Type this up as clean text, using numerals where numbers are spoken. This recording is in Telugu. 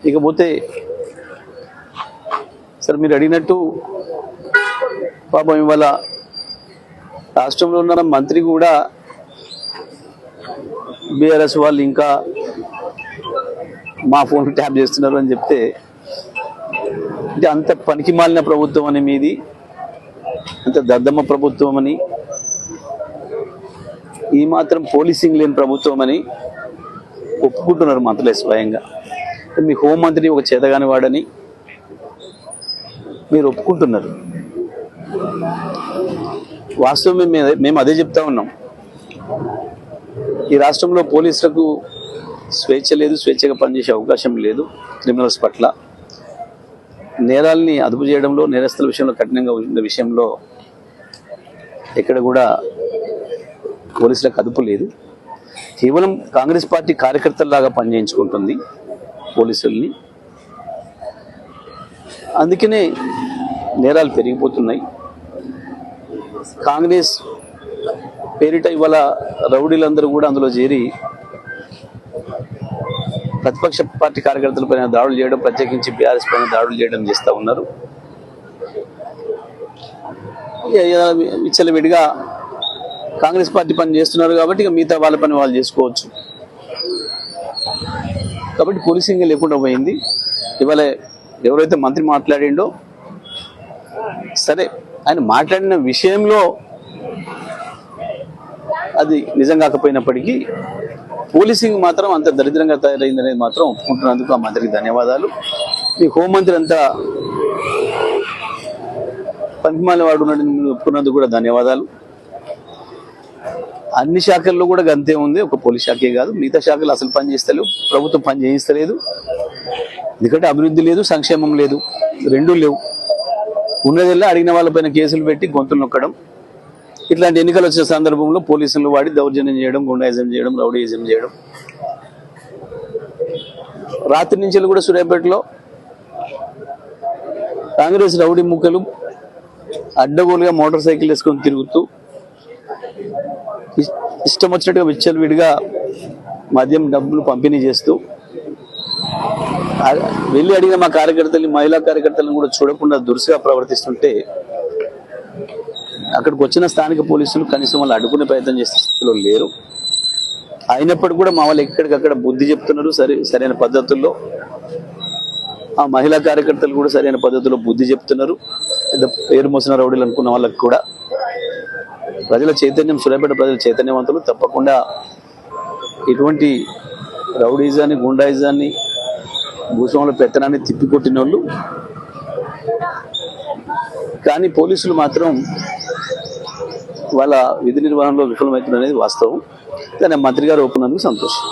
ఇకపోతే సార్ మీరు అడిగినట్టు పాపం ఇవాళ రాష్ట్రంలో ఉన్న మంత్రి కూడా బీఆర్ఎస్ వాళ్ళు ఇంకా మా ఫోన్ ట్యాప్ చేస్తున్నారు అని చెప్తే అంటే అంత పనికి మాలిన ప్రభుత్వం అని మీది, అంత దద్దమ్మ ప్రభుత్వం అని, ఈ మాత్రం పోలీసింగ్ లేని ప్రభుత్వం అని ఒప్పుకుంటున్నారు మంత్రులే స్వయంగా. మీ హోంమంత్రి ఒక చేతగాని వాడని మీరు ఒప్పుకుంటున్నారు. వాస్తవం మేము అదే చెప్తా ఉన్నాం. ఈ రాష్ట్రంలో పోలీసులకు స్వేచ్ఛ లేదు, స్వేచ్ఛగా పనిచేసే అవకాశం లేదు. క్రిమినల్స్ పట్ల నేరాల్ని అదుపు చేయడంలో, నేరస్తుల విషయంలో కఠినంగా ఉన్న విషయంలో ఎక్కడ కూడా పోలీసులకు అదుపు లేదు. కేవలం కాంగ్రెస్ పార్టీ కార్యకర్తల్లాగా పనిచేయించుకుంటుంది పోలీసుల్ని. అందుకనే నేరాలు పెరిగిపోతున్నాయి. కాంగ్రెస్ పేరిట ఇవాళ రౌడీలందరూ కూడా అందులో చేరి ప్రతిపక్ష పార్టీ కార్యకర్తల పైన దాడులు చేయడం, ప్రత్యేకించి బీఆర్ఎస్ పైన దాడులు చేయడం చేస్తూ ఉన్నారు. విచ్చలవిడిగా కాంగ్రెస్ పార్టీ పని చేస్తున్నారు కాబట్టి ఇక మిగతా వాళ్ళ పని వాళ్ళు చేసుకోవచ్చు. కాబట్టి పోలీసింగ్ లేకుండా పోయింది. ఇవాళ ఎవరైతే మంత్రి మాట్లాడిండో సరే, ఆయన మాట్లాడిన విషయంలో అది నిజం కాకపోయినప్పటికీ పోలీసింగ్ మాత్రం అంత దరిద్రంగా తయారైందనేది మాత్రం ఒప్పుకుంటున్నందుకు ఆ మంత్రికి ధన్యవాదాలు. ఈ హోంమంత్రి అంతా పనికిమాల వాడు ఉన్నాడని ఒప్పుకున్నందుకు కూడా ధన్యవాదాలు. అన్ని శాఖల్లో కూడా గంతే ఉంది, ఒక పోలీస్ శాఖే కాదు. మిగతా శాఖలు అసలు పని చేస్తలేవు, ప్రభుత్వం పని చేయిస్తలేదు. ఎందుకంటే అభివృద్ధి లేదు, సంక్షేమం లేదు, రెండూ లేవు. ఉన్నదల్లా అడిగిన వాళ్ళపైన కేసులు పెట్టి గొంతులు నొక్కడం, ఇట్లాంటి ఎన్నికలు వచ్చిన సందర్భంలో పోలీసులు వాడి దౌర్జన్యం చేయడం, గుండాయిజం చేయడం, రౌడీయిజం చేయడం. రాత్రి నుంచి కూడా సూర్యాపేటలో కాంగ్రెస్ రౌడీ ముక్కలు అడ్డగోలుగా మోటార్ సైకిల్ వేసుకొని తిరుగుతూ ఇష్టం వచ్చినట్టుగా విచ్చలవిడిగా మద్యం డబ్బులు పంపిణీ చేస్తూ వెళ్ళి అడిగిన మా కార్యకర్తలు, మహిళా కార్యకర్తలను కూడా చూడకుండా దురుసుగా ప్రవర్తిస్తుంటే అక్కడికి వచ్చిన స్థానిక పోలీసులు కనీసం వాళ్ళు అడ్డుకునే ప్రయత్నం చేసే స్థితిలో లేరు. అయినప్పటికీ కూడా మా వాళ్ళు ఎక్కడికక్కడ బుద్ధి చెప్తున్నారు సరైన పద్ధతుల్లో. ఆ మహిళా కార్యకర్తలు కూడా సరైన పద్ధతిలో బుద్ధి చెప్తున్నారు. పెద్ద పేరు మోసిన రౌడీలు అనుకున్న వాళ్ళకి కూడా ప్రజల చైతన్యం, సూర్యాపేట ప్రజల చైతన్యవంతులు. తప్పకుండా ఇటువంటి రౌడీజాన్ని, గుండాయిజాన్ని, భూస్వాముల పెత్తనాన్ని తిప్పికొట్టిన వాళ్ళు. కానీ పోలీసులు మాత్రం వాళ్ళ విధి నిర్వహణలో విఫలమవుతున్నది వాస్తవం. కానీ మంత్రి గారు ఒప్పుకున్నందుకు సంతోషం.